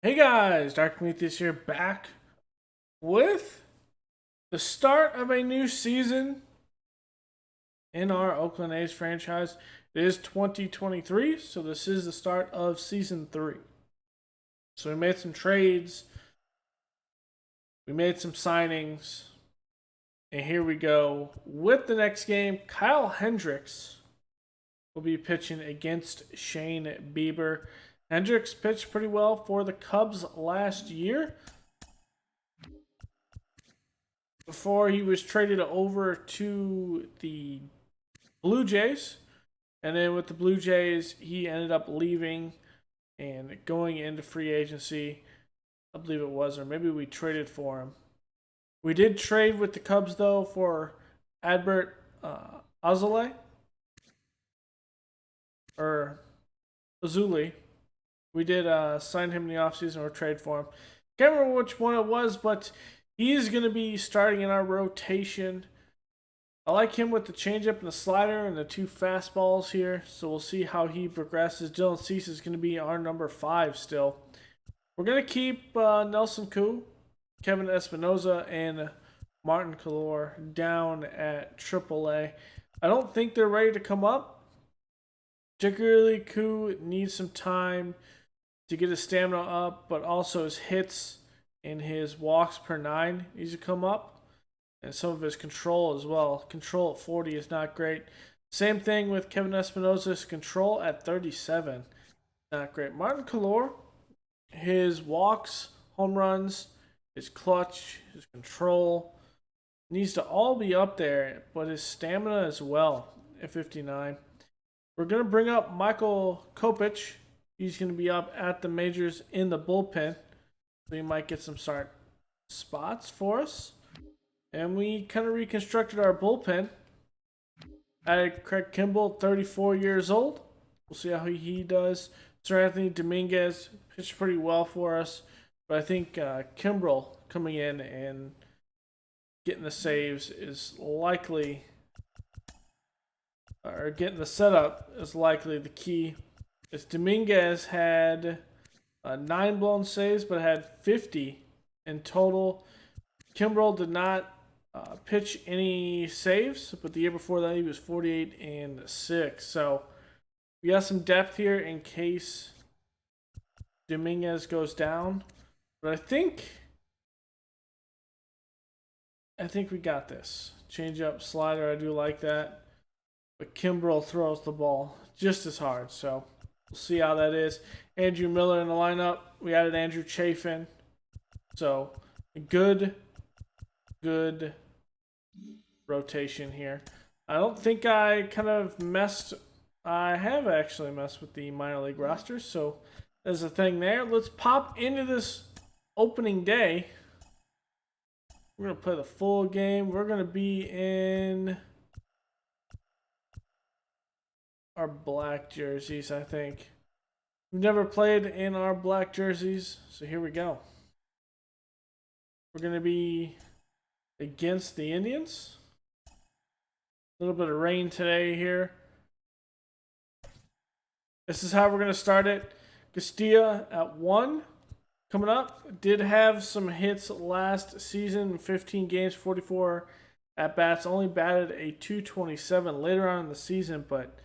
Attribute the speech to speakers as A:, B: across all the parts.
A: Hey guys, Dark Prometheus here, back with the start of a new season in our Oakland A's franchise. It is 2023, so this is the start of season 3. So we made some trades, we made some signings, and here we go with the next game. Kyle Hendricks will be pitching against Shane Bieber. Hendricks pitched pretty well for the Cubs last year before he was traded over to the Blue Jays. And then with the Blue Jays, he ended up leaving and going into free agency. I believe it was, or maybe we traded for him. We did trade with the Cubs, though, for Adbert Azule. Or Azuli. We did sign him in the offseason or trade for him. Can't remember which one it was, but he's going to be starting in our rotation. I like him with the changeup and the slider and the 2 fastballs here, so we'll see how he progresses. Dylan Cease is going to be our number 5 still. We're going to keep Nelson Koo, Kevin Espinoza, and Martin Calor down at AAA. I don't think they're ready to come up. Particularly, Koo needs some time to get his stamina up, but also his hits and his walks per 9 needs to come up, and some of his control as well. Control at 40 is not great. Same thing with Kevin Espinoza's control at 37. Not great. Martin Calor, his walks, home runs, his clutch, his control needs to all be up there, but his stamina as well at 59. We're going to bring up Michael Kopech. He's going to be up at the majors in the bullpen. So he might get some start spots for us. And we kind of reconstructed our bullpen. Added Craig Kimbrell, 34 years old. We'll see how he does. Sir Anthony Dominguez pitched pretty well for us. But I think Kimbrell coming in and getting the saves is likely, or getting the setup is likely the key. As Dominguez had 9 blown saves, but had 50 in total. Kimbrell did not pitch any saves, but the year before that he was 48 and 6. So we got some depth here in case Dominguez goes down. But I think we got this. Change up slider, I do like that. But Kimbrell throws the ball just as hard, so we'll see how that is. Andrew Miller in the lineup. We added Andrew Chafin. So, good rotation here. I don't think I have actually messed with the minor league roster, so there's a thing there. Let's pop into this opening day. We're going to play the full game. We're going to be in our black jerseys, I think. We've never played in our black jerseys, so here we go. We're going to be against the Indians. A little bit of rain today here. This is how we're going to start it. Castilla at 1. Coming up, did have some hits last season, 15 games, 44 at-bats. Only batted a .227 later on in the season, but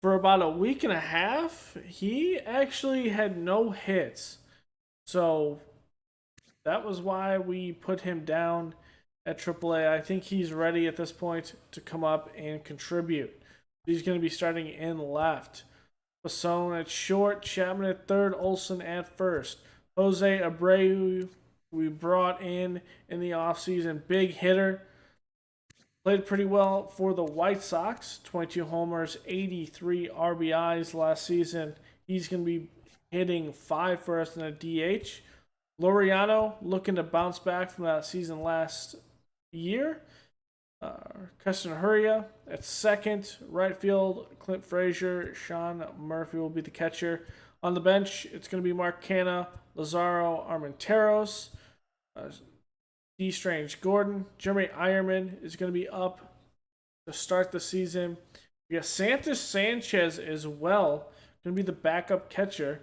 A: for about a week and a half, he actually had no hits. So that was why we put him down at AAA. I think he's ready at this point to come up and contribute. He's going to be starting in left. Passon at short, Chapman at third, Olsen at first. Jose Abreu, we brought in the offseason, big hitter. Played pretty well for the White Sox. 22 homers, 83 RBIs last season. He's going to be hitting 5 for us in a DH. Laureano looking to bounce back from that season last year. Keston Huria at second. Right field, Clint Frazier. Sean Murphy will be the catcher. On the bench, it's going to be Mark Canha, Lazaro Armenteros, D. Strange Gordon. Jeremy Ironman is going to be up to start the season. We got Santos Sanchez as well, going to be the backup catcher.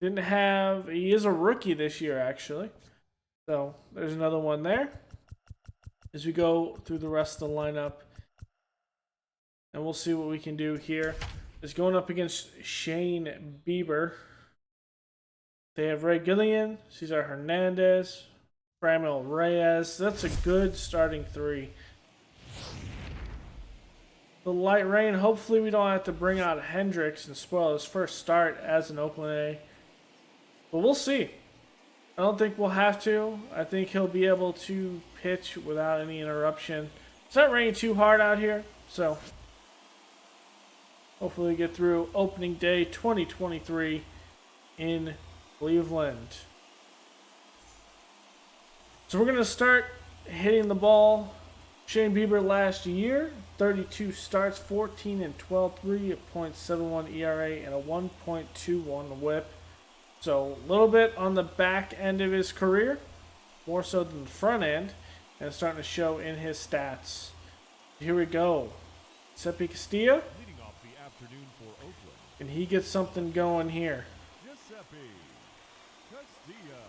A: Didn't have. He is a rookie this year, actually. So there's another one there. As we go through the rest of the lineup, and we'll see what we can do here. Is going up against Shane Bieber. They have Ray Gillian, Cesar Hernandez, Framil Reyes. That's a good starting three. The light rain. Hopefully we don't have to bring out Hendricks and spoil his first start as an Oakland A. But we'll see. I don't think we'll have to. I think he'll be able to pitch without any interruption. It's not raining too hard out here, so hopefully we get through opening day 2023 in Cleveland. So we're going to start hitting the ball. Shane Bieber last year, 32 starts, 14 and 12, 3.71 ERA, and a 1.21 whip. So a little bit on the back end of his career, more so than the front end, and it's starting to show in his stats. Here we go. Giuseppe Castilla.
B: Leading off the afternoon for Oakland.
A: And he gets something going here.
B: Giuseppe Castilla.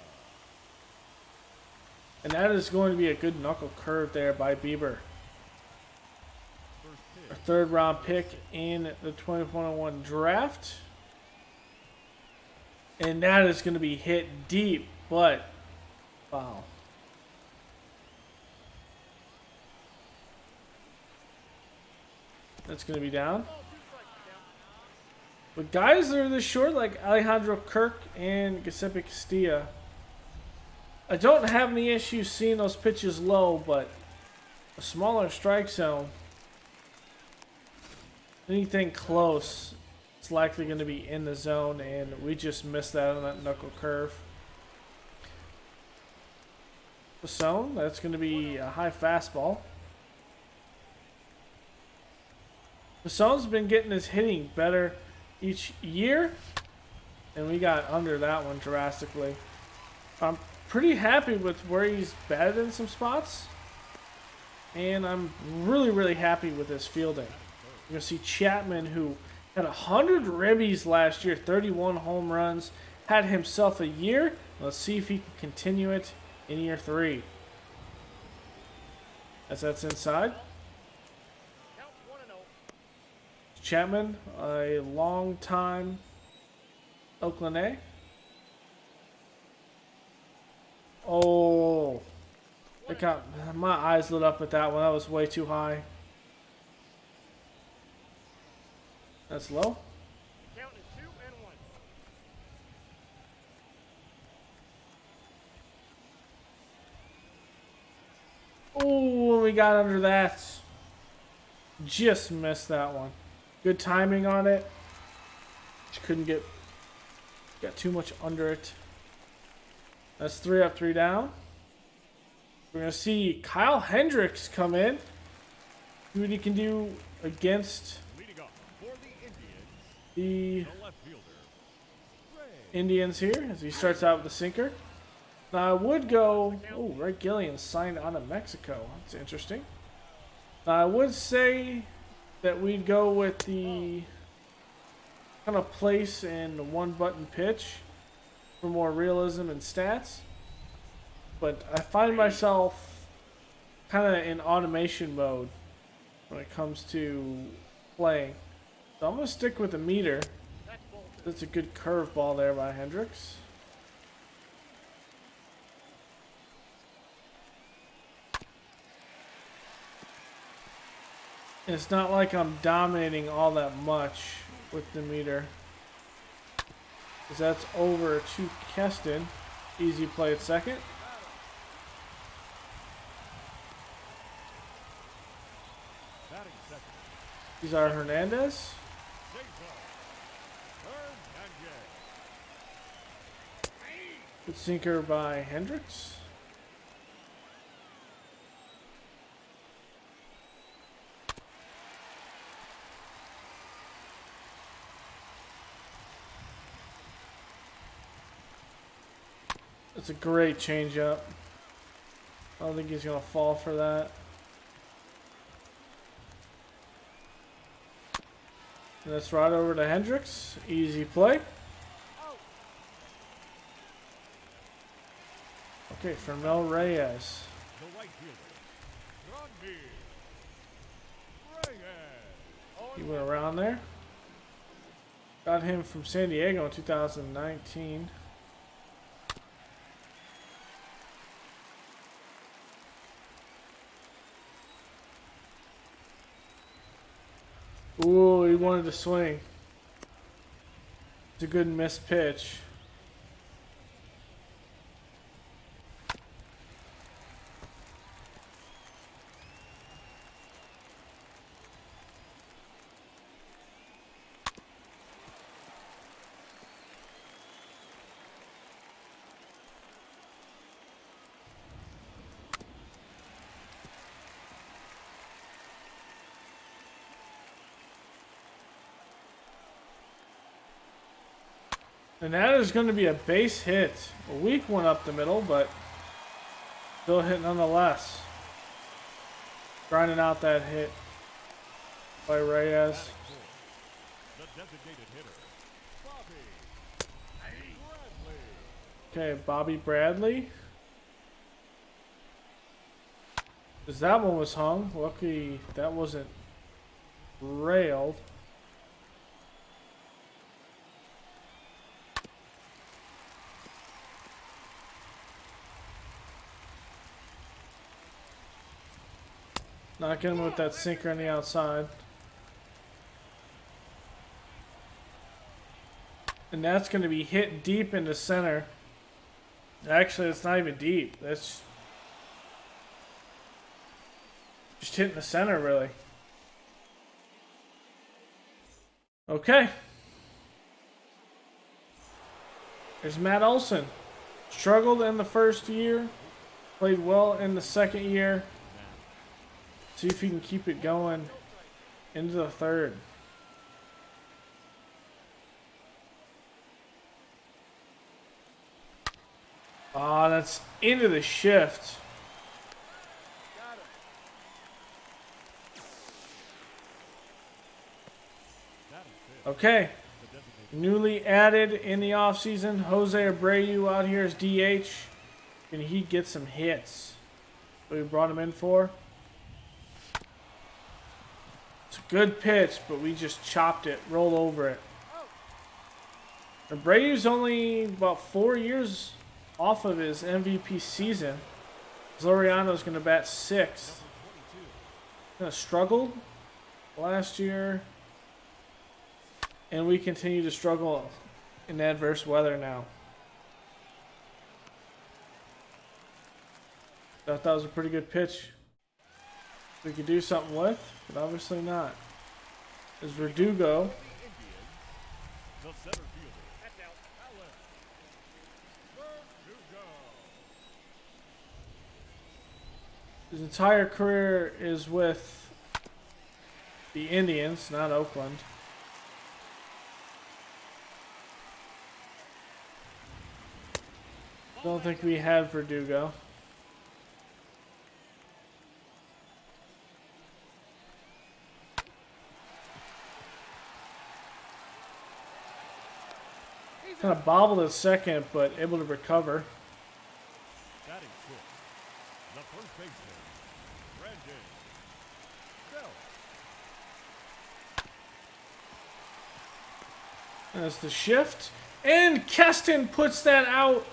A: And that is going to be a good knuckle curve there by Bieber. A third round pick in the 2021 draft. And that is going to be hit deep, but wow. That's going to be down. But guys that are this short, like Alejandro Kirk and Giuseppe Castilla, I don't have any issues seeing those pitches low, but a smaller strike zone, anything close, it's likely going to be in the zone, and we just missed that on that knuckle curve. The zone, that's going to be a high fastball. Mason's been getting his hitting better each year, and we got under that one drastically. I'm pretty happy with where he's batted in some spots, and I'm really happy with his fielding. You're going to see Chapman, who had 100 ribbies last year, 31 home runs, had himself a year. Let's see if he can continue it in year 3. As that's inside. Chapman, a long time Oakland A. Oh, it got my eyes lit up at that one. That was way too high. That's low.
C: Count is 2 and 1.
A: Oh, we got under that. Just missed that one. Good timing on it. Just couldn't got too much under it. That's 3 up, 3 down. We're going to see Kyle Hendricks come in. See what he can do against the Indians here as he starts out with the sinker. Now I would go... Oh, Ray Gillian signed out of Mexico. That's interesting. Now I would say that we'd go with the kind of place and one button pitch for more realism and stats. But I find myself kind of in automation mode when it comes to playing. So I'm going to stick with the meter. That's a good curveball there by Hendricks. It's not like I'm dominating all that much with the meter. Because that's over to Keston. Easy play at second. Cesar Hernandez. Good sinker by Hendricks. That's a great changeup. I don't think he's going to fall for that. And that's right over to Hendricks. Easy play. Okay, Fermel Reyes.
B: The right fielder, Randy Reyes.
A: He went around there. Got him from San Diego in 2019. Ooh, he wanted to swing. It's a good missed pitch. And that is going to be a base hit. A weak one up the middle, but still hit nonetheless. Grinding out that hit by Reyes.
B: The designated hitter, Bobby Bradley.
A: Okay, Bobby Bradley. Because that one was hung. Lucky that wasn't railed. Not getting with that sinker on the outside. And that's going to be hit deep into center. Actually, it's not even deep. That's just hitting the center, really. Okay. There's Matt Olson. Struggled in the first year. Played well in the second year. See if he can keep it going into the third. Ah, that's into the shift. Okay. Newly added in the offseason, Jose Abreu out here as DH. Can he get some hits? What we brought him in for? It's a good pitch, but we just chopped it, rolled over it. Abreu's only about 4 years off of his MVP season. Zoriano's going to bat 6th. Kind of struggled last year. And we continue to struggle in adverse weather now. Thought that was a pretty good pitch. We could do something with, but obviously not. There's Verdugo.
B: The center fielder, Alex Verdugo.
A: His entire career is with the Indians, not Oakland. Don't think we had Verdugo. Kind of bobbled at second, but able to recover.
B: Batting fifth, the first baseman, Brandon Bell.
A: That's the shift. And Keston puts that out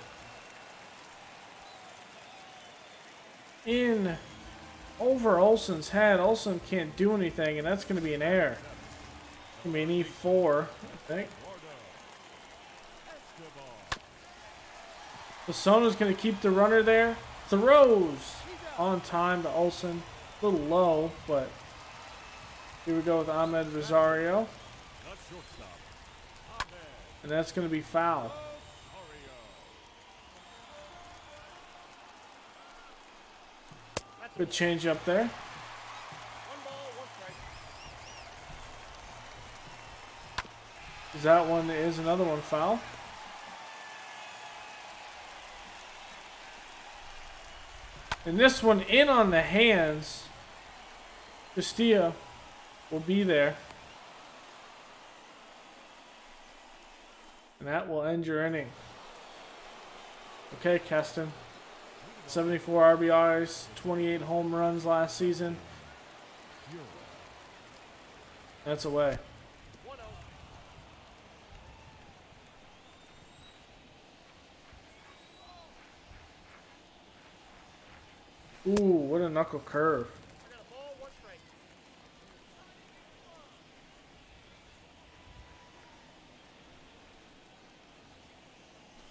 A: in over Olson's head. Olson can't do anything, and that's going to be an error. It's going to be an E4, I think. Pasona's going to keep the runner there. Throws on time to Olson. A little low, but here we go with Ahmed Rosario. And that's going to be foul. Good change up there.
C: 1 ball, 1 strike.
A: That one is another one foul. And this one in on the hands. Castilla will be there. And that will end your inning. Okay, Keston. 74 RBIs, 28 home runs last season. That's away.
C: 1-0.
A: Ooh, what a knuckle curve.
C: I got a ball, 1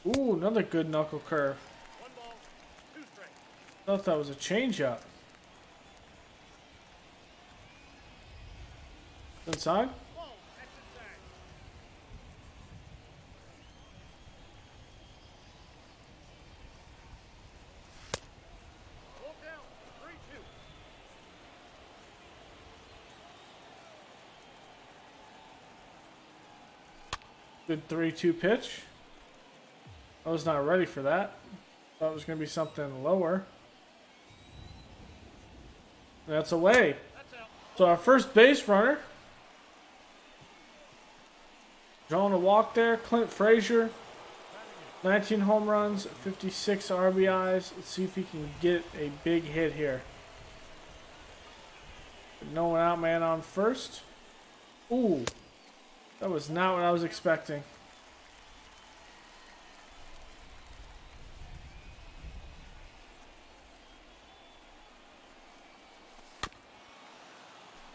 C: strike.
A: Ooh, another good knuckle curve.
C: 1 ball, 2 strikes.
A: Thought that was a changeup. Inside?
C: Whoa, that's inside. Ball down, 3-2.
A: Good 3-2 pitch. I was not ready for that. Thought it was going to be something lower. That's away.
C: That's out.
A: So our first base runner. Drawing a walk there. Clint Frazier. 19 home runs, 56 RBIs. Let's see if he can get a big hit here. No one out, man on first. Ooh. That was not what I was expecting.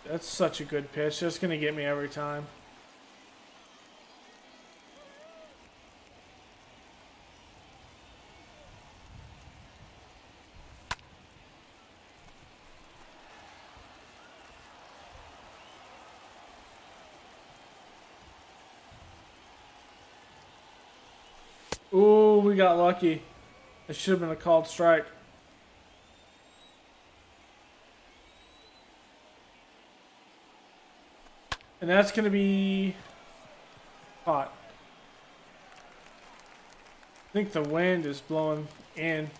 A: That's such a good pitch. That's going to get me every time. Ooh, we got lucky. It should have been a called strike. And that's going to be caught. I think the wind is blowing in.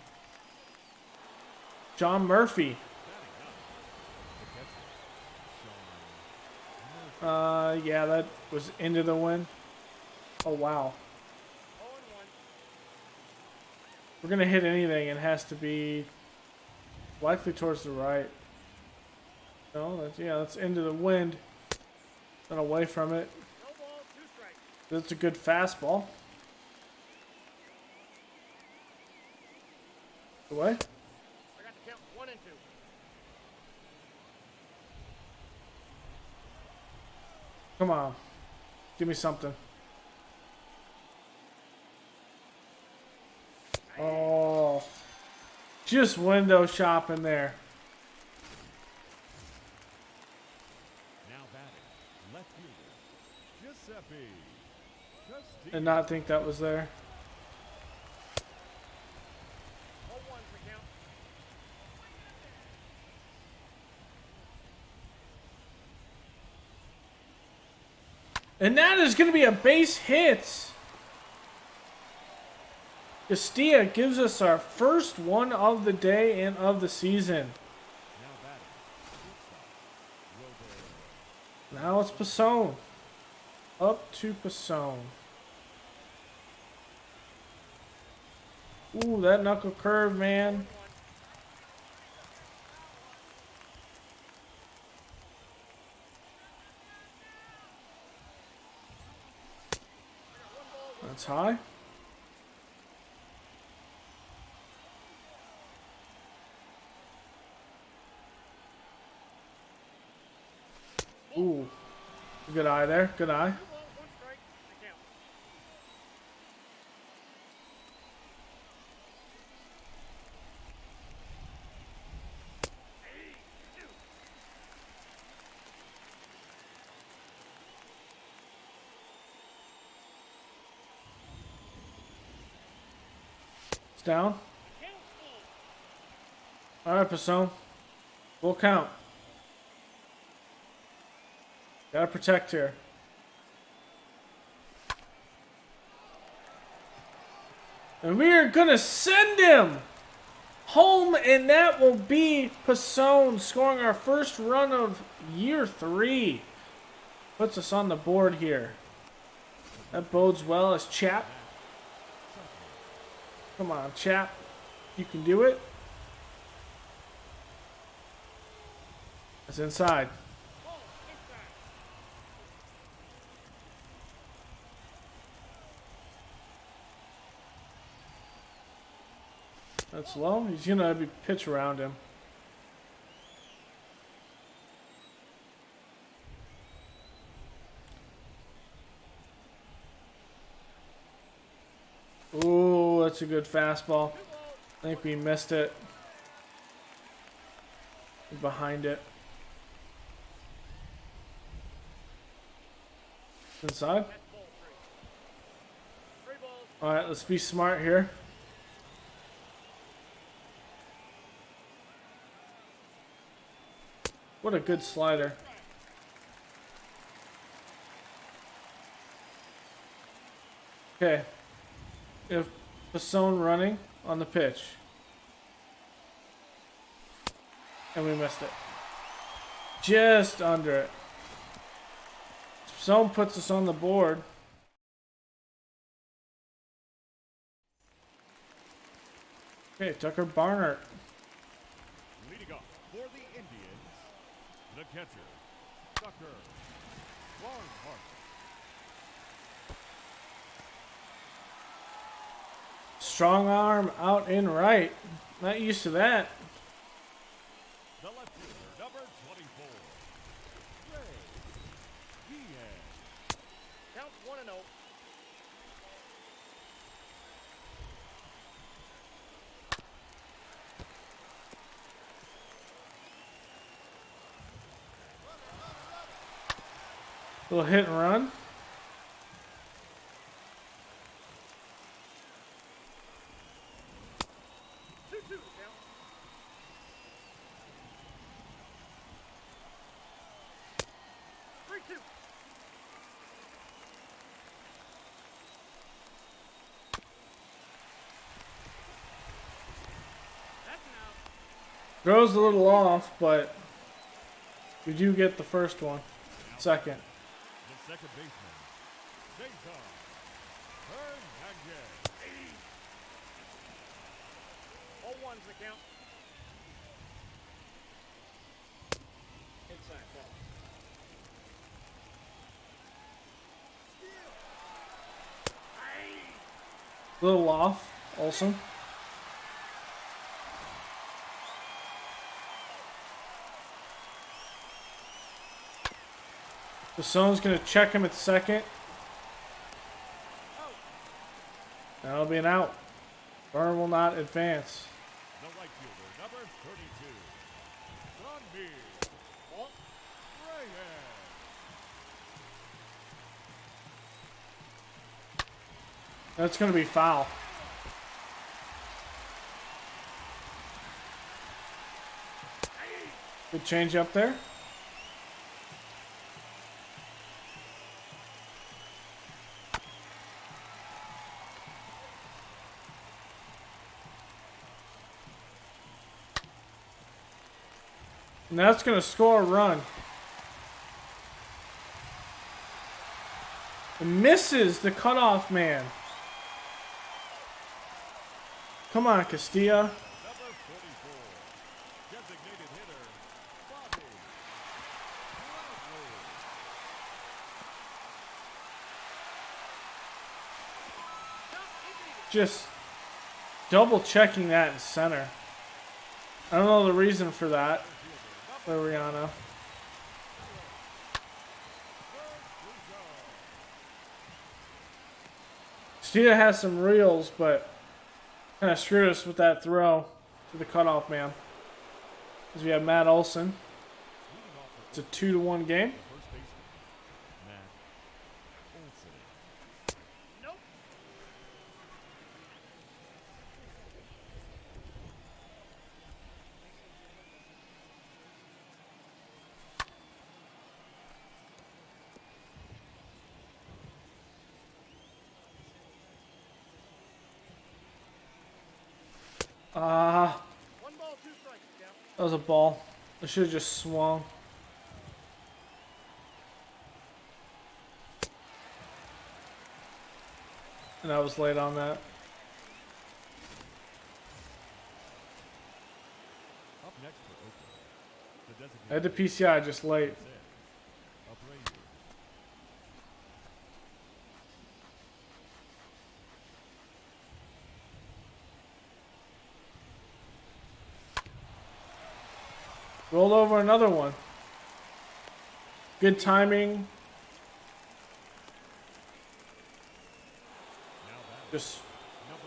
A: John Murphy. Yeah, that was into the wind. Oh, wow.
C: 0-1.
A: We're going to hit anything. It has to be likely towards the right. No, that's into the wind. Not away from it.
C: No ball, 2 strikes.
A: That's a good fastball. Away.
C: I got the count 1 and 2.
A: Come on. Give me something. Oh. Just window shopping there.
B: Now batting, left fielder, Giuseppe.
A: Did not think that was there.
C: 0-1 for count.
A: And that is going to be a base hit. Castilla gives us our first one of the day and of the season.
B: Now batting, shortstop, Robert.
A: Now it's Pasone. Up to Pasone. Ooh, that knuckle curve, man.
C: 1-1.
A: That's high. Ooh. Good eye there. Good eye.
C: 2 balls, 1 strike. The count.
A: It's down.
C: Count
A: All right, Pasone. Full count. Gotta protect here. And we are gonna send him home, and that will be Pasone scoring our first run of year 3. Puts us on the board here. That bodes well as Chap. Come on, Chap. You can do it. It's inside.
C: Ball inside.
A: That's low. He's gonna be pitch around him. Ooh, that's a good fastball. I think we missed it. Behind it. Inside.
C: That's ball three. 3 balls.
A: Alright, let's be smart here. What a good slider. Okay. If Pasone running on the pitch. And we missed it. Just under it. Pasone puts us on the board. Okay, Tucker Barnhart.
B: Leading off for the Indians, the catcher, Tucker Barnhart.
A: Strong arm out in right. Not used to that.
B: The left fielder, number 24, Ray Diaz.
C: Count 1-0.
A: Little hit and run.
C: Two count. Three two. That's an out.
A: Throws a little off, but we do get the first one. Second.
B: The second baseman, Cesar Hernandez.
C: 0-1's the count. Inside ball.
A: Little off, Olsen. Pasone's gonna check him at second. That'll be an out. Burn will not advance.
B: The right fielder, number 32, Ronby
C: Ball.
B: Reyes.
A: That's gonna be foul. Good change up there. And that's going to score a run. It misses the cutoff man. Come on, Castilla.
B: Number 44, designated hitter, Bobby Bradley.
A: Just double checking that in center. I don't know the reason for that. Liriano. Castilla has some reels, but kind of screwed us with that throw to the cutoff man. Because we have Matt Olson. It's a 2-1 game.
B: First baseman, Matt Olson.
C: Nope.
A: Ah,
C: 1 ball, 2 strikes. Count.
A: that was a ball. I should have just swung. And I was late on that.
B: next for Oakland? The designated
A: I had the
B: hitter.
A: PCI just late.
B: That's it. Abreu.
A: Rolled over another one. Good timing.
B: Now batting.
A: Just
B: Number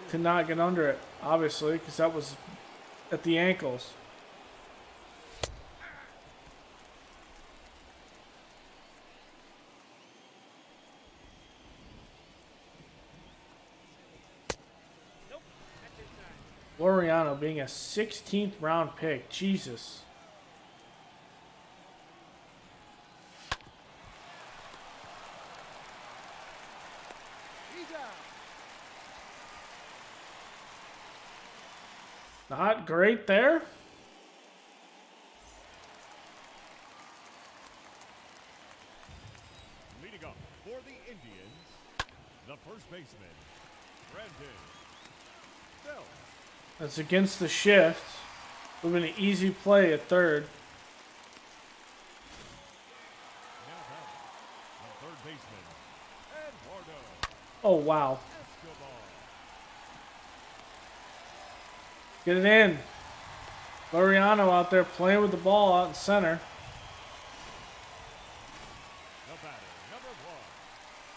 B: 22.
A: could not get under it, obviously, because that was at the ankles.
C: Nope. That's inside.
A: Laureano being a 16th round pick. Jesus.
C: He's out.
A: Not great there.
B: Leading up for the Indians, the first baseman, Brandon Bell.
A: That's against the shift. Would have been an easy play at third.
B: Now batting. The third baseman, Eduardo
A: Oh, wow.
B: Escobar.
A: Get it in. Laureano out there playing with the ball out in center.
B: The batter, number 1,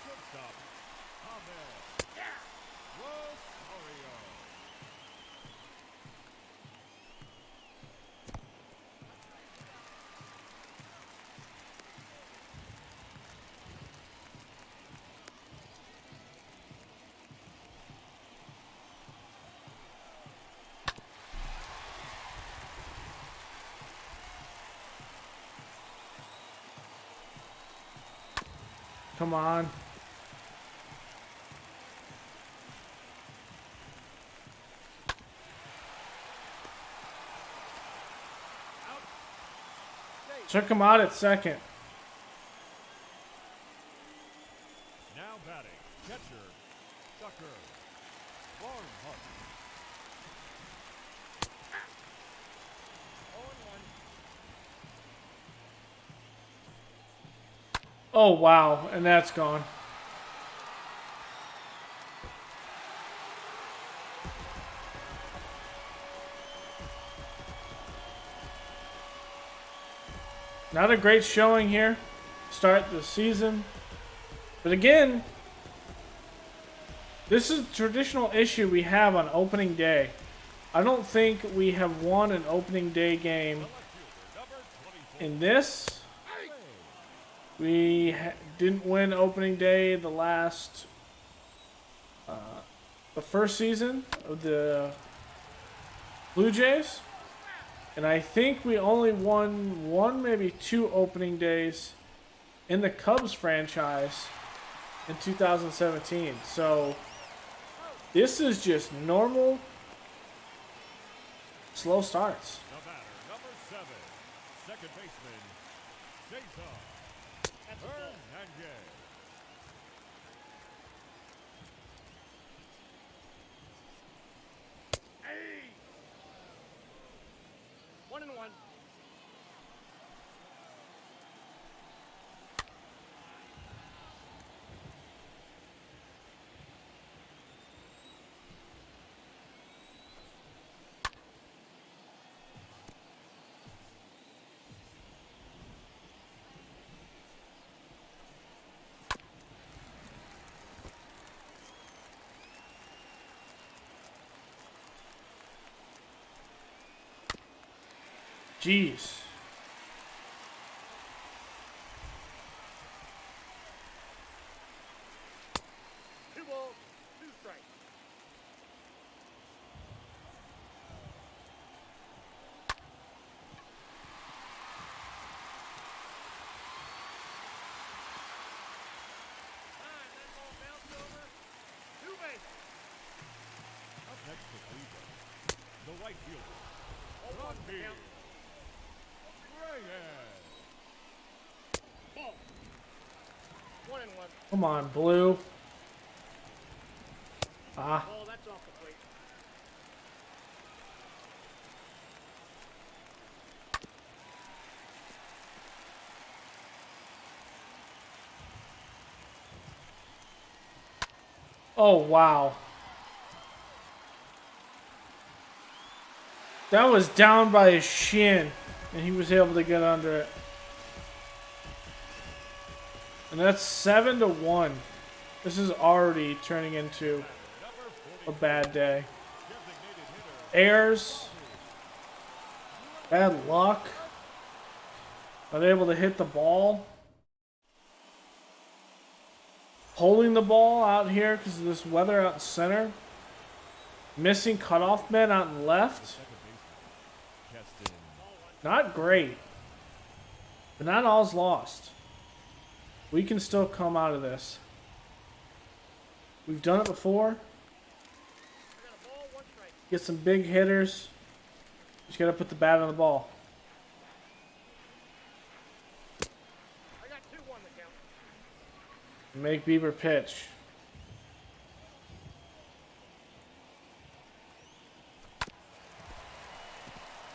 B: shortstop, Ahmed Rosario.
A: Come on. Took him out at second.
B: Now batting, catcher, Tucker Barnhart.
C: 0-1.
A: Oh, wow. And that's gone. Not a great showing here. Start the season. But again, this is a traditional issue we have on opening day. I don't think we have won an opening day game
B: Left fielder, number 24.
A: in this. We didn't win opening day the first season of the Blue Jays. And I think we only won one, maybe two opening days in the Cubs franchise in 2017. So this is just normal slow starts.
B: The batter, number 7, second baseman, Jason
C: That's a ball.
B: Hernandez.
C: Hey. 1-1.
A: Jeez.
C: Two balls, two strikes. That ball bounced over. Two bases.
B: Up next for Cleveland, the right fielder,
C: 0-1 the count.
B: Reyes.
C: Ball. 1-1.
A: Come on, Blue. Ah,
C: Ball, that's off the plate.
A: Oh, wow. That was down by his shin, and he was able to get under it. And that's 7-1. This is already turning into a bad day. Errors. Bad luck. Not able to hit the ball. Holding the ball out here because of this weather out in center. Missing cutoff men out in left. Not great. But not all's lost. We can still come out of this. We've done it before. Get some big hitters. Just gotta put the bat on the ball.
C: I got 2-1 the count.
A: Make Bieber pitch.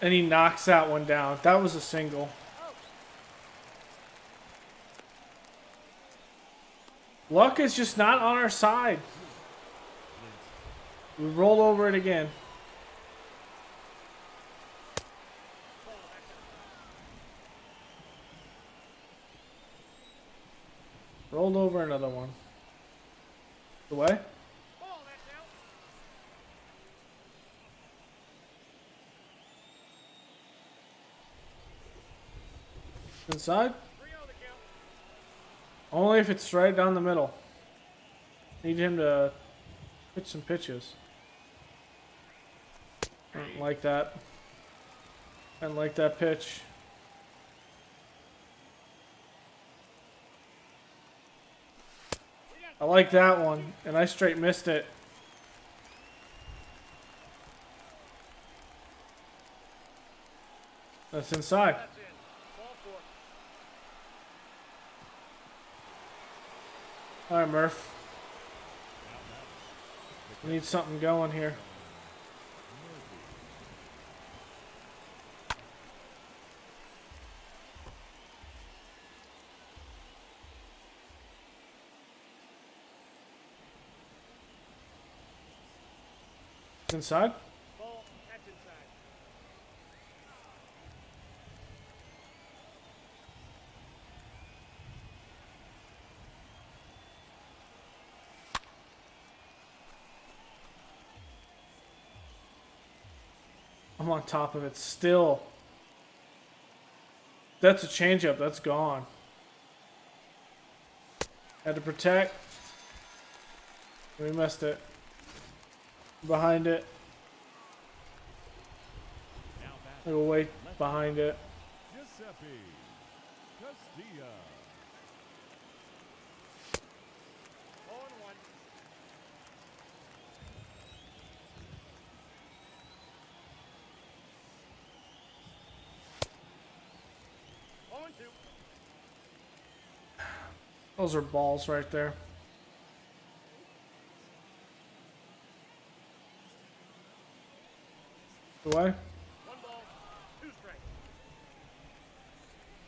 A: And he knocks that one down. That was a single. Luck is just not on our side. We roll over it again. Rolled over another one. The way?
C: Ball, that's out.
A: Inside?
C: 3-0 the count.
A: Only if it's right down the middle. Need him to pitch some pitches. I don't like that. I don't like that pitch. I like that one, and I straight missed it. That's inside.
C: That's in. Ball 4.
A: All right, Murph. We need something going here. Inside?
C: Ball, that's inside.
A: I'm on top of it still. That's a changeup. That's gone. Had to protect. We missed it. Behind it. We'll wait behind it.
B: Giuseppe Castilla.
C: 0-1. Oh, 2.
A: Those are balls right there. Away.
C: 1 ball, 2 strikes.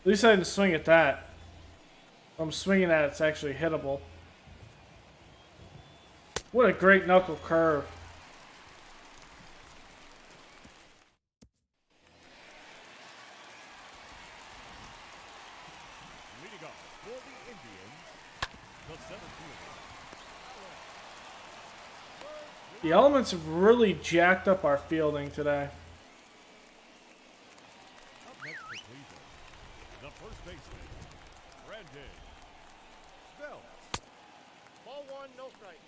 A: At least I didn't swing at that. If I'm swinging at it, it's actually hittable. What a great knuckle curve.
B: Leading off for the Indians, the 17th.
A: The elements have really jacked up our fielding today.
B: Up next for Cleveland, the first baseman, Brandon Bell.
C: Ball 1, no strike.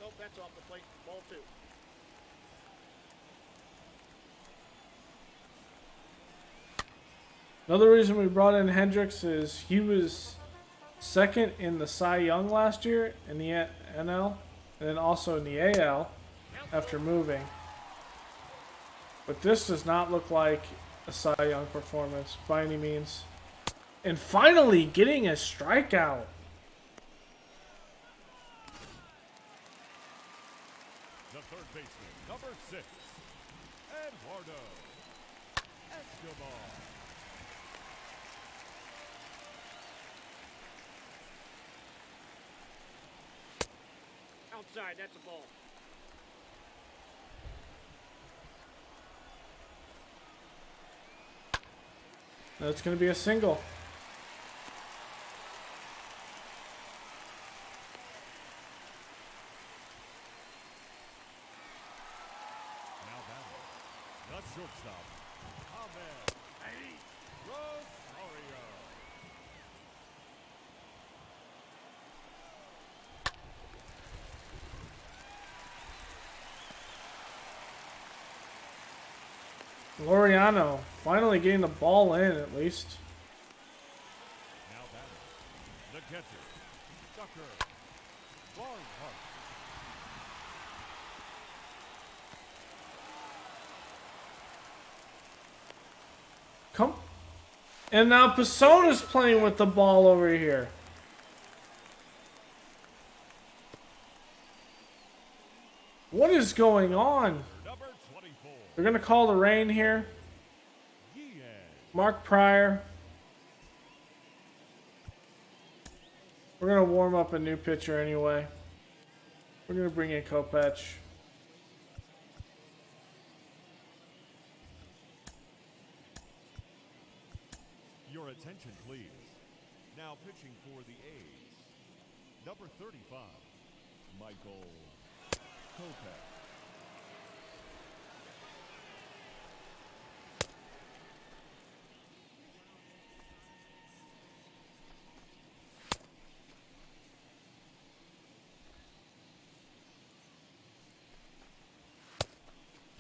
C: Nope, that's off the plate. Ball 2.
A: Another reason we brought in Hendricks is he was second in the Cy Young last year in the NL, and then also in the AL after moving. But this does not look like a Cy Young performance by any means. And finally getting a strikeout.
B: The third baseman, number 6, Eduardo Escobar.
C: Outside, that's a ball.
A: That's going to be a single.
B: Now batting, the shortstop, Ahmed Rosario.
A: Laureano finally getting the ball in at least.
B: Now batting, the catcher, Tucker Barnhart.
A: Come. And now Persona's playing with the ball over here. What is going on?
B: Number 24,
A: They're going to call the rain here.
B: Guillen.
A: Mark Pryor. We're going to warm up a new pitcher anyway. We're going to bring in Kopech.
B: Your attention, please. Now pitching for the A's, number 35, Michael Kopech.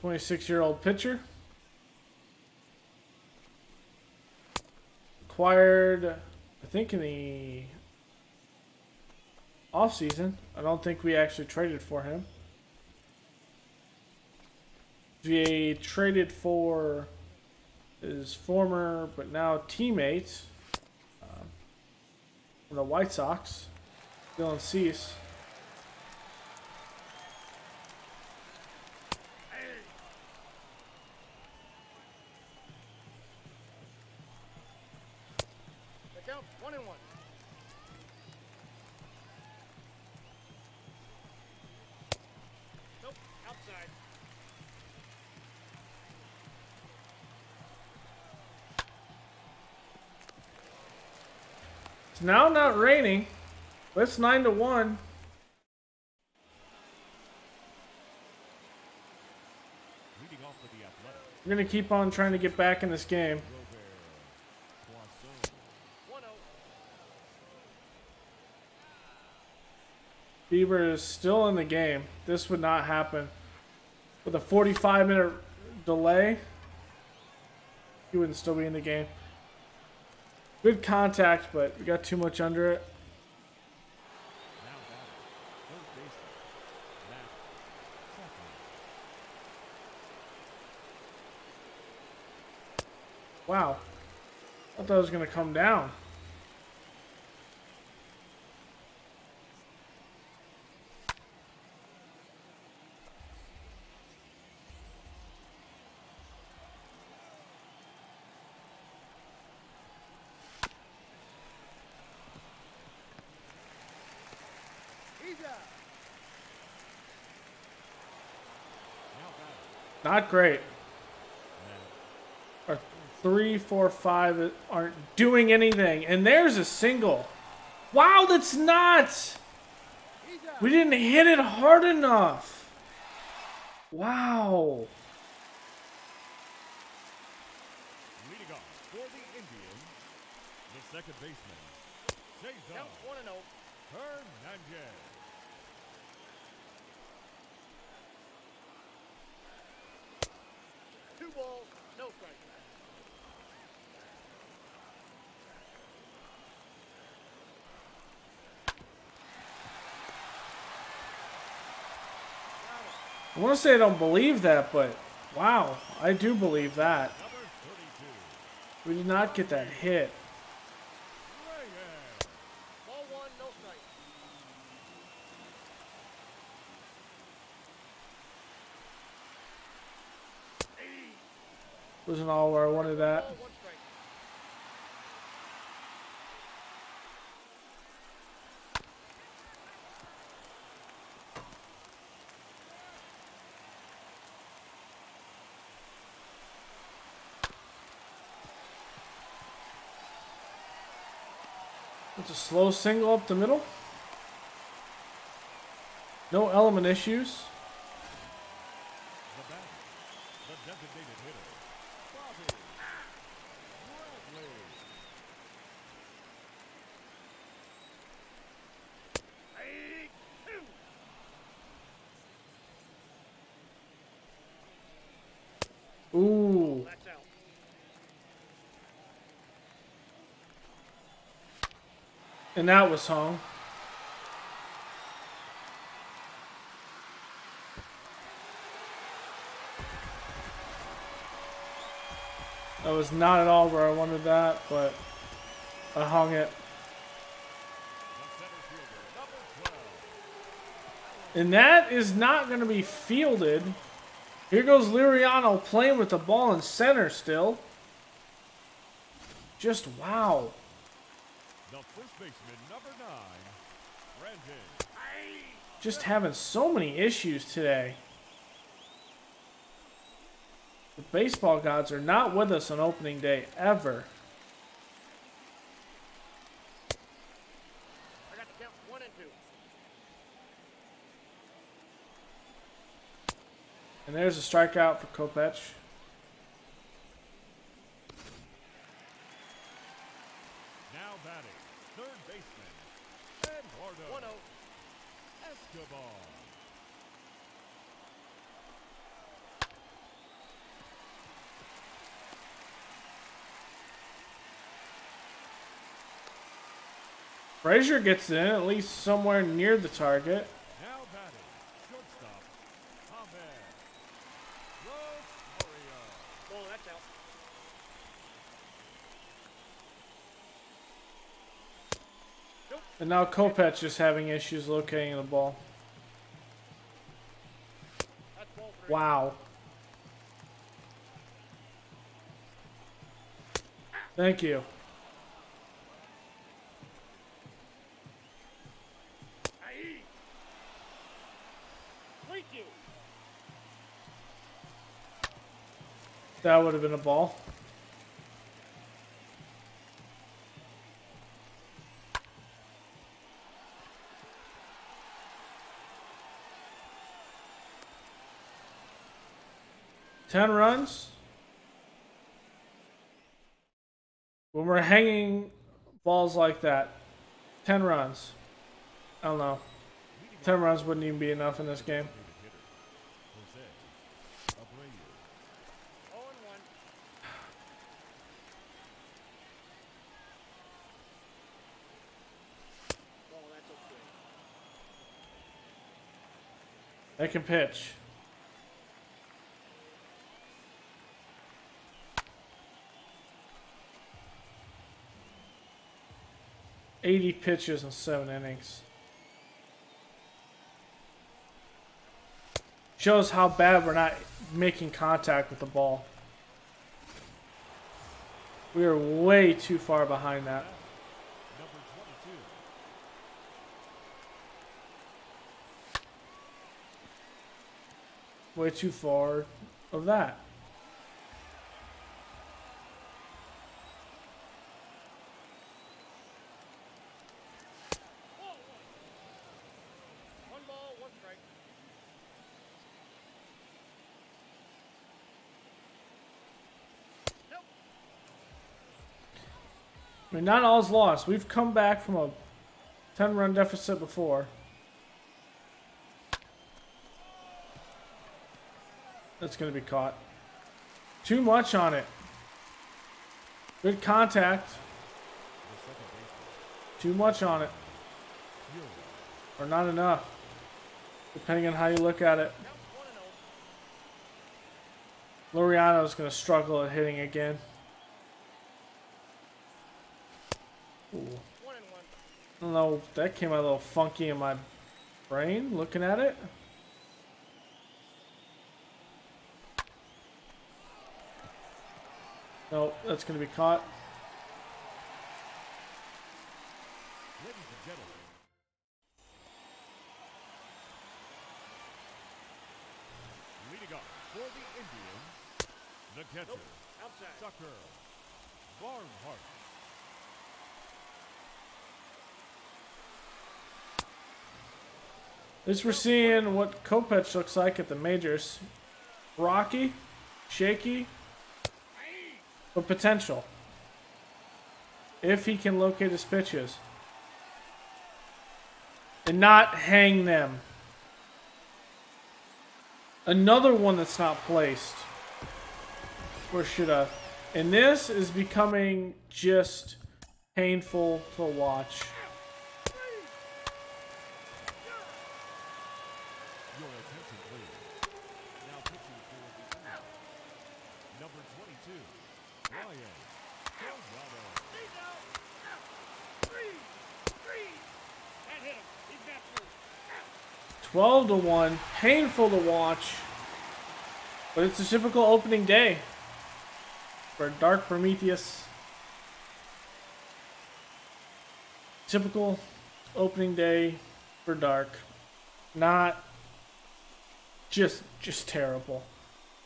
A: .26-year-old pitcher. Acquired, I think, in the offseason. I don't think we actually traded for him. We traded for his former but now teammate from the White Sox, Dylan Cease.
C: The count, 1-1. Nope, outside.
A: It's now not raining, but it's 9-1.
B: Leading off for the Athletics,
A: We're going to keep on trying to get back in this game.
B: Robert Poisson.
C: 1-0.
A: Bieber is still in the game. This would not happen. With a 45-minute delay, he wouldn't still be in the game. Good contact, but we got too much under it.
B: Now batting, third baseman, Matt Chapman.
A: Wow. I thought it was going to come down.
C: He's out.
B: Now batting,
A: Not great.
B: Matt
A: Our 3, 4, 5 aren't doing anything. And there's a single. Wow, that's not.
C: He's out.
A: We didn't hit it hard enough. Wow.
B: leading off for the Indians, the second baseman, Cesar
C: Count, 1-0.
B: Hernandez.
C: Two balls, no strikes.
A: I want to say I don't believe that, but wow, I do believe that.
B: Number 32,
A: We did not get that hit.
B: Reyes.
C: Ball 1, no strikes.
A: Wasn't all where I wanted that.
C: Ball, one strike.
A: It's a slow single up the middle. No element issues.
B: The batter, the designated hitter, Bobby Bradley.
C: Strike two.
A: Ooh.
C: That's out.
A: And that was hung. That was not at all where I wanted that, but I hung it.
B: The center fielder, number 12.
A: And that is not going to be fielded. Here goes Liriano playing with the ball in center still. Just wow.
B: The first baseman, number 9, Brandon.
A: Just having so many issues today. The baseball gods are not with us on opening day ever.
C: I got the count 1 and 2.
A: And there's a strikeout for Kopech.
B: Now batting, third baseman, Eduardo
C: 1-0.
B: Escobar.
A: Frazier gets in, at least somewhere near the target.
B: Now batting, shortstop, covet, Rosario.
C: Oh, that's out.
A: And now Kopech is having issues locating the ball.
C: That's ball 3.
A: Wow. Thank you.
C: Aye. Thank you.
A: That would have been a ball. Ten runs. When we're hanging balls like that, 10 runs. I don't know. 10 runs wouldn't even be enough in this game.
B: Jose Abreu.
C: 0 and 1. Oh, that's okay.
A: They can pitch. "80 pitches in 7 innings. Shows how bad we're not making contact with the ball. We are way too far behind that.
B: Number 22.
A: Way too far of that.
C: Ball 1. 1 ball, 1 strike. Nope.
A: I mean, not all's lost. We've come back from a 10-run deficit before. That's going to be caught. Too much on it. Good contact.
B: The second baseman,
A: Too much on it.
B: Fury.
A: Or not enough. Depending on how you look at it.
C: Count 1 and 0.
A: Loriano's going to struggle at hitting again. Ooh.
C: 1 and 1.
A: I don't know. That came out a little funky in my brain looking at it. Nope, that's going to be caught.
B: Ladies and gentlemen, leading up for the Indians, the catcher,
C: Outside.
B: Tucker Barnhart.
A: At least we're seeing what Kopech looks like at the majors. Rocky, shaky, but potential. If he can locate his pitches. And not hang them. Another one that's not placed. Or should have. And this is becoming just painful to watch.
B: Your attention, please. Now pitching for the Indians, number 22, Ryan Colorado.
C: He's out. Three. That hit him. He's got through.
A: 12 to 1. Painful to watch. But it's a typical opening day for Dark Prometheus. Typical opening day for Dark. Not just terrible.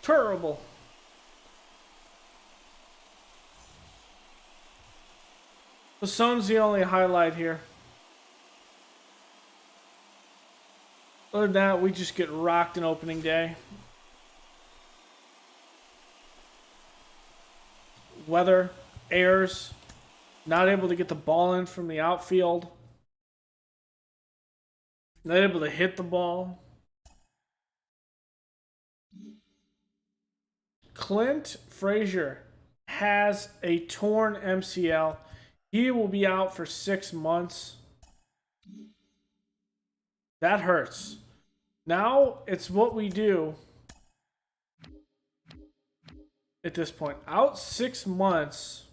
A: Terrible. The sun's the only highlight here. Other than that, we just get rocked in opening day. Weather, errors, not able to get the ball in from the outfield, not able to hit the ball. Clint Frazier has a torn MCL. He will be out for 6 months. That hurts. Now it's what we do at this point. Out 6 months.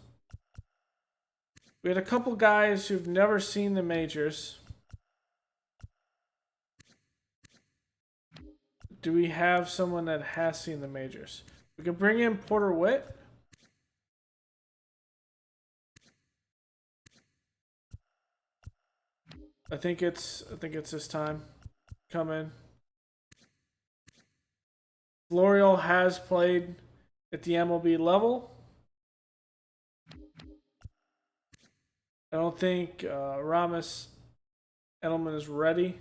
A: We had a couple guys who've never seen the majors. Do we have someone that has seen the majors? We can bring in Porter Witt. I think it's his time. Come in. Florial has played at the MLB level. I don't think Ramos Edelman is ready.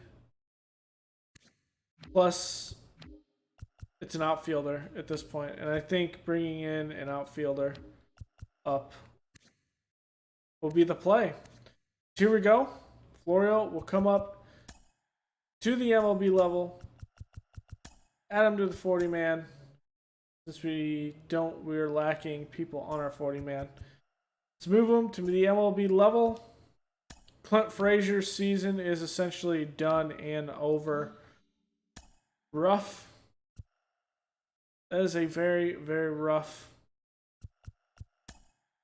A: Plus, it's an outfielder at this point, and I think bringing in an outfielder up will be the play. Here we go. Florial will come up to the MLB level. Add him to the 40-man. Since we're lacking people on our 40-man. Let's move him to the MLB level. Clint Frazier's season is essentially done and over. Rough. That is a very, very rough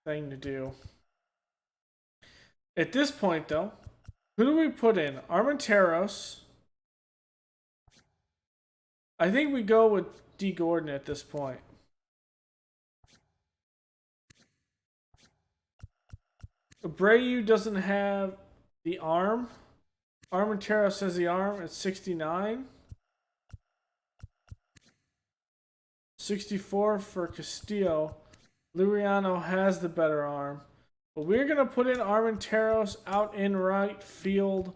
A: thing to do. At this point, though, who do we put in? Armenteros. I think we go with D. Gordon at this point. Abreu doesn't have the arm. Armenteros has the arm at 69. 64 for Castillo. Liriano has the better arm. But we're going to put in Armenteros out in right field.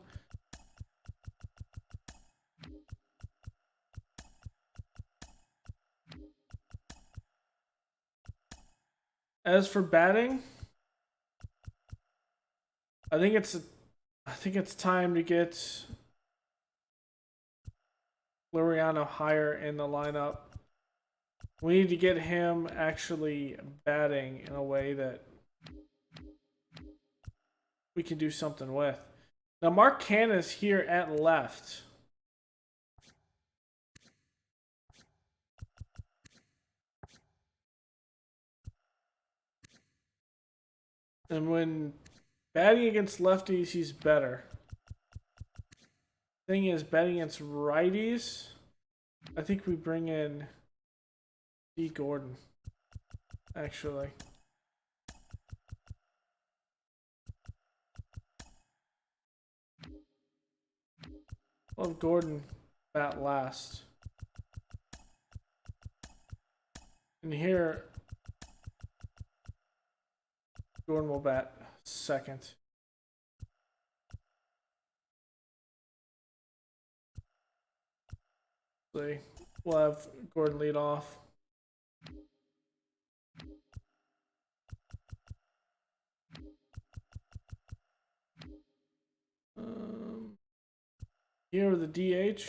A: As for batting, I think it's time to get Liriano higher in the lineup. We need to get him actually batting in a way that we can do something with. Now, Mark Cannon is here at left. And when batting against lefties, he's better. Thing is, batting against righties, I think we bring in D. Gordon, actually. We'll have Gordon bat last. And here, Gordon will bat second. See, we'll have Gordon lead off. Here with the DH.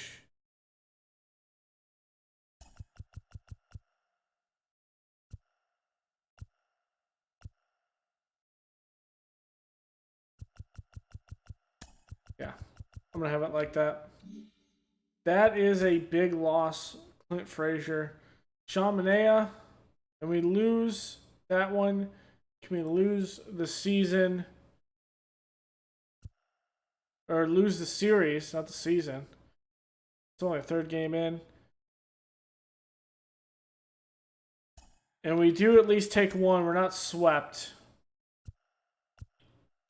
A: Yeah, I'm gonna have it like that. That is a big loss, Clint Frazier. Sean Manaea, and we lose that one. Can we lose the season? Or lose the series, not the season. It's only a third game in. And we do at least take one. We're not swept.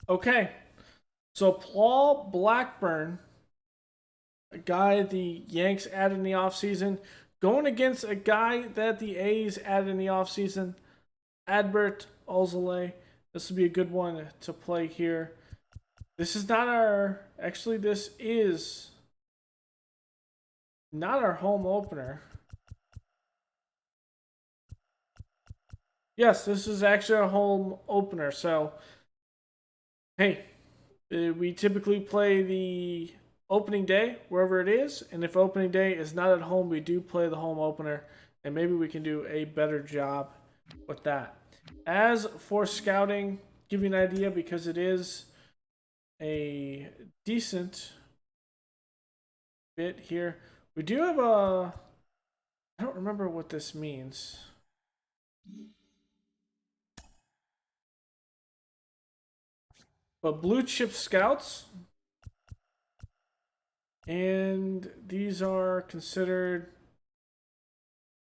A: Okay. So Paul Blackburn, a guy the Yanks added in the offseason, going against a guy that the A's added in the offseason, Adbert Alzolay. This will be a good one to play here. This is not our... Actually, this is not our home opener. Yes, this is actually our home opener. So, hey, we typically play the opening day, wherever it is. And if opening day is not at home, we do play the home opener. And maybe we can do a better job with that. As for scouting, give you an idea, because it is a decent bit here. We do have a... I don't remember what this means. But blue chip scouts. And these are considered...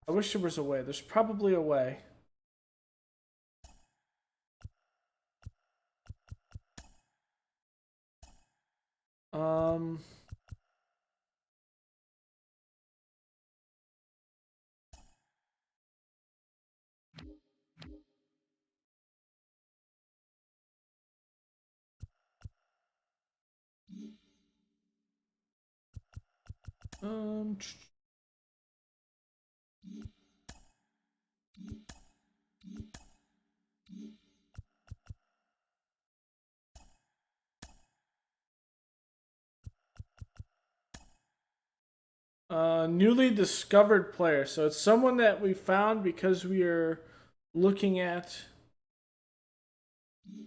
A: I wish there was a way. There's probably a way. Newly discovered player. So it's someone that we found because we are looking at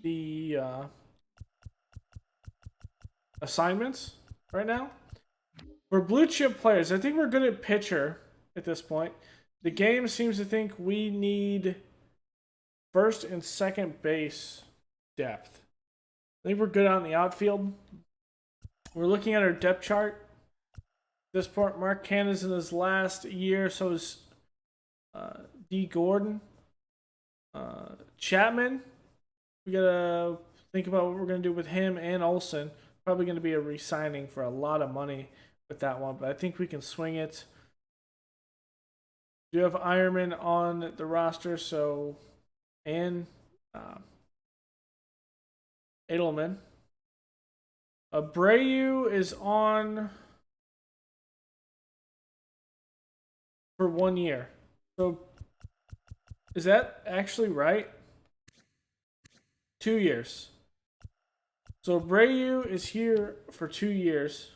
A: the assignments right now. For blue chip players, I think we're good at pitcher at this point. The game seems to think we need first and second base depth. I think we're good on the outfield. We're looking at our depth chart. At this point, Mark Canada's in his last year, so is D. Gordon. Chapman, we gotta think about what we're gonna do with him and Olsen. Probably gonna be a re-signing for a lot of money with that one, but I think we can swing it. We do have Ironman on the roster, so and Edelman. Abreu is on for 1 year. So is that actually right? 2 years. So Abreu is here for 2 years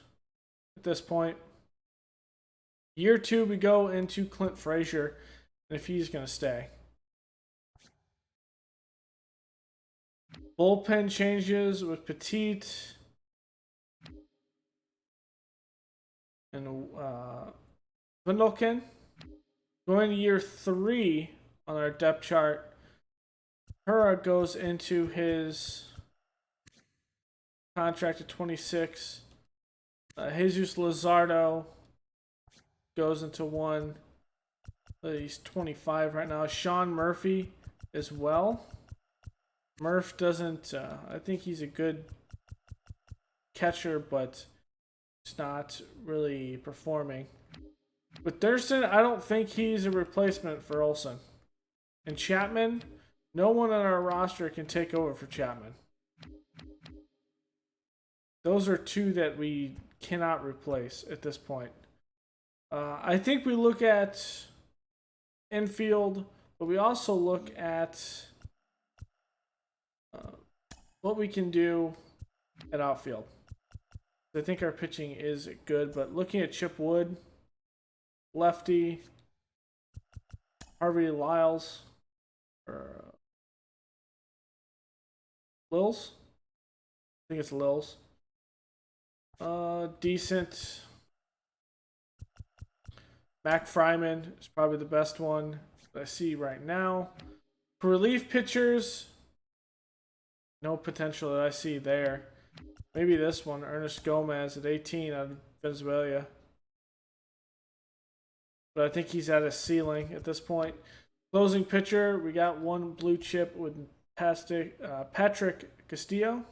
A: at this point. Year 2, we go into Clint Frazier, and if he's going to stay. Bullpen changes with Petit and Vindelkin. Going to year 3 on our depth chart. Hura goes into his contract at 26. Jesus Luzardo goes into one. He's 25 right now. Sean Murphy as well. Murph doesn't... I think he's a good catcher, but It's not really performing. With Thurston, I don't think he's a replacement for Olsen. And Chapman, no one on our roster can take over for Chapman. Those are two that we cannot replace at this point. I think we look at infield, but we also look at what we can do at outfield. I think our pitching is good, but looking at Chip Wood, lefty, Harvey Lyles, or Lils. I think it's Lils. Decent. Mac Fryman is probably the best one that I see right now. For relief pitchers, no potential that I see there. Maybe this one, Ernest Gomez at 18 out of Venezuela. But I think he's at a ceiling at this point. Closing pitcher, we got one blue chip with Patrick Castillo.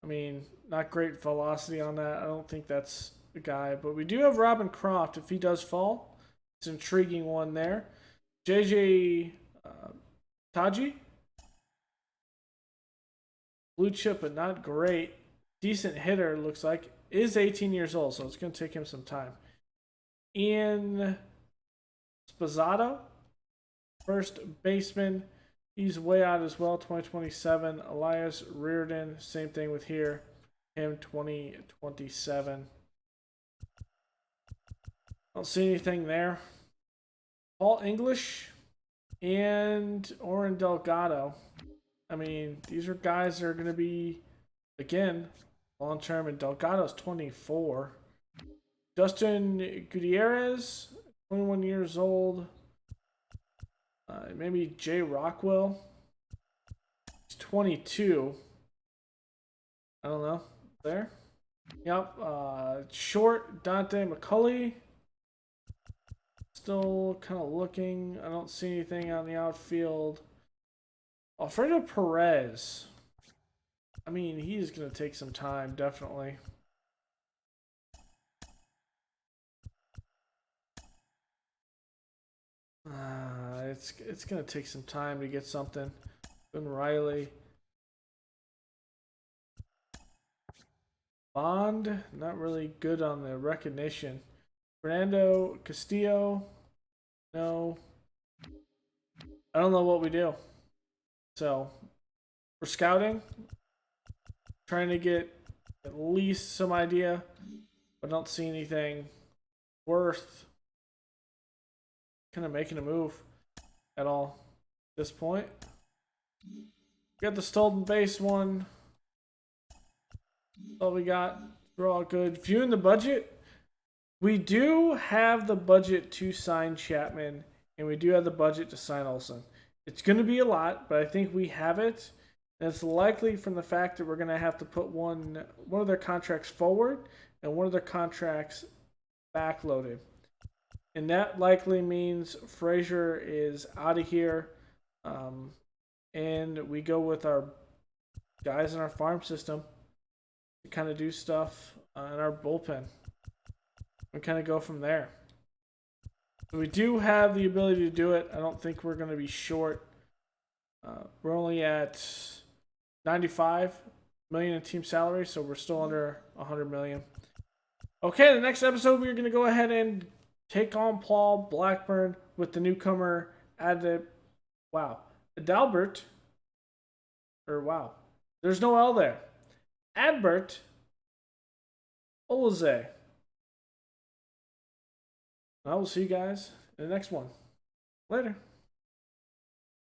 A: I mean, not great velocity on that. I don't think that's the guy. But we do have Robin Croft if he does fall. It's an intriguing one there. JJ Taji. Blue chip, but not great. Decent hitter, looks like. Is 18 years old, so it's going to take him some time. Ian Spazzato, first baseman. He's way out as well, 2027. Elias Reardon, same thing with here. Him, 2027. Don't see anything there. Paul English and Oren Delgado. I mean, these are guys that are going to be, again, long term. And Delgado's 24. Justin Gutierrez, 21 years old. Maybe Jay Rockwell. He's 22. I don't know. There. Yep. Short, Dante McCulley. Still kind of looking. I don't see anything on the outfield. Alfredo Perez. I mean, he's going to take some time, definitely. It's going to take some time to get something. Ben Riley. Bond, not really good on the recognition. Fernando Castillo. No. I don't know what we do. So, we're scouting. Trying to get at least some idea. But I don't see anything worth kind of making a move at all at this point. Got the stolen base one. That's all we got. We're all good. Viewing the budget, we do have the budget to sign Chapman, and we do have the budget to sign Olsen. It's going to be a lot, but I think we have it. And it's likely from the fact that we're going to have to put one of their contracts forward and one of their contracts backloaded. And that likely means Frazier is out of here. And we go with our guys in our farm system to kind of do stuff in our bullpen. We kind of go from there. So we do have the ability to do it. I don't think we're going to be short. We're only at 95 million in team salary, so we're still under 100 million. Okay, the next episode we're going to go ahead and take on Paul Blackburn with the newcomer Adalbert. There's no L there. Adbert Olze. I will see you guys in the next one. Later.